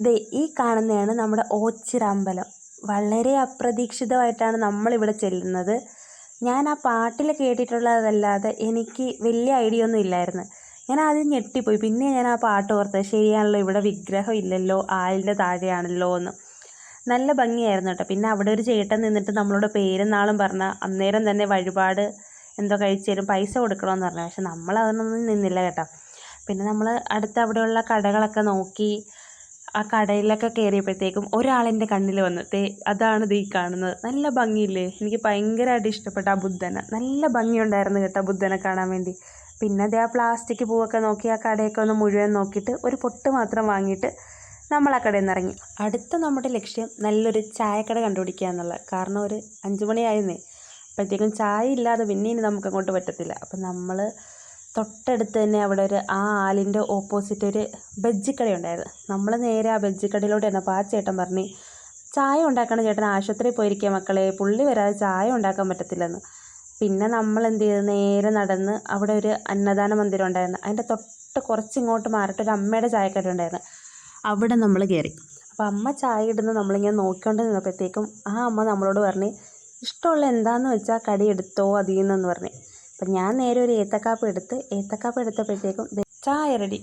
ദേ ഈ കാണുന്നതാണ് നമ്മുടെ ഓച്ചിറ അമ്പലം. വളരെ അപ്രതീക്ഷിതമായിട്ടാണ് നമ്മളിവിടെ ചെല്ലുന്നത്. ഞാൻ ആ പാട്ടിൽ കേട്ടിട്ടുള്ളതല്ലാതെ എനിക്ക് വലിയ ഐഡിയ ഒന്നും ഇല്ലായിരുന്നു. ഞാൻ ആദ്യം ഞെട്ടിപ്പോയി. പിന്നെ ഞാൻ ആ പാട്ട് ഓർത്തത്, ശരിയാണല്ലോ, ഇവിടെ വിഗ്രഹം ഇല്ലല്ലോ, ആലിൻ്റെ താഴെയാണല്ലോ എന്ന്. നല്ല ഭംഗിയായിരുന്നു കേട്ടോ. പിന്നെ അവിടെ ഒരു ചേട്ടൻ നിന്നിട്ട് നമ്മളോട് പേരും നാളും പറഞ്ഞ അന്നേരം തന്നെ വഴിപാട് എന്തോ കഴിച്ചു തരും, പൈസ കൊടുക്കണമെന്ന് പറഞ്ഞു. പക്ഷെ നമ്മൾ അതിനൊന്നും നിന്നില്ല കേട്ടോ. പിന്നെ നമ്മൾ അടുത്ത് അവിടെയുള്ള കടകളൊക്കെ നോക്കി. ആ കടയിലൊക്കെ കയറിയപ്പോഴത്തേക്കും ഒരാളെൻ്റെ കണ്ണിൽ വന്നു. അതാണ് ഈ കാണുന്നത്. നല്ല ഭംഗിയില്ലേ? എനിക്ക് ഭയങ്കരമായിട്ട് ഇഷ്ടപ്പെട്ട ആ ബുദ്ധനെ. നല്ല ഭംഗിയുണ്ടായിരുന്നു കേട്ടോ ബുദ്ധനെ കാണാൻ വേണ്ടി. പിന്നെ ആ പ്ലാസ്റ്റിക് പൂവൊക്കെ നോക്കി ആ കടയൊക്കെ ഒന്ന് മുഴുവൻ നോക്കിയിട്ട് ഒരു പൊട്ട് മാത്രം വാങ്ങിയിട്ട് നമ്മൾ ആ കടയിൽ നിന്ന് ഇറങ്ങി. അടുത്ത നമ്മുടെ ലക്ഷ്യം നല്ലൊരു ചായക്കട കണ്ടുപിടിക്കുക എന്നുള്ളത്. കാരണം ഒരു 5 മണിയായിരുന്നേ. അപ്പോഴത്തേക്കും ചായ ഇല്ലാതെ പിന്നെ ഇനി നമുക്ക് അങ്ങോട്ട് പറ്റത്തില്ല. അപ്പം നമ്മൾ തൊട്ടടുത്ത് തന്നെ അവിടെ ഒരു ആ ആലിൻ്റെ ഓപ്പോസിറ്റ് ഒരു ബജ്ജിക്കടയുണ്ടായിരുന്നു. നമ്മൾ നേരെ ആ ബജ്ജിക്കടയിലോട്ട് ചെന്നപ്പോൾ ആ ചേട്ടൻ പറഞ്ഞു, ചായ ഉണ്ടാക്കണം ചേട്ടൻ, ആശുപത്രിയിൽ പോയിരിക്കുക മക്കളെ, പുള്ളി വരാതെ ചായ ഉണ്ടാക്കാൻ പറ്റത്തില്ലെന്ന്. പിന്നെ നമ്മൾ എന്ത് ചെയ്തു, നേരെ നടന്ന് അവിടെ ഒരു അന്നദാന മന്ദിരം ഉണ്ടായിരുന്നു. അതിൻ്റെ തൊട്ട് കുറച്ചിങ്ങോട്ട് മാറിയിട്ട് ഒരു അമ്മയുടെ ചായക്കട ഉണ്ടായിരുന്നു. അവിടെ നമ്മൾ കയറി. അപ്പോൾ അമ്മ ചായ ഇടുന്നത് നമ്മളിങ്ങനെ നോക്കിക്കൊണ്ട് നിന്നപ്പോഴത്തേക്കും ആ അമ്മ നമ്മളോട് പറഞ്ഞ്, ഇഷ്ടമുള്ള എന്താണെന്ന് വെച്ചാൽ കടി എടുത്തോ അതിൽ നിന്നെന്ന് പറഞ്ഞ്. അപ്പം ഞാൻ നേരെ ഒരു ഏത്തക്കാപ്പം എടുത്തപ്പോഴത്തേക്കും ചായ റെഡി.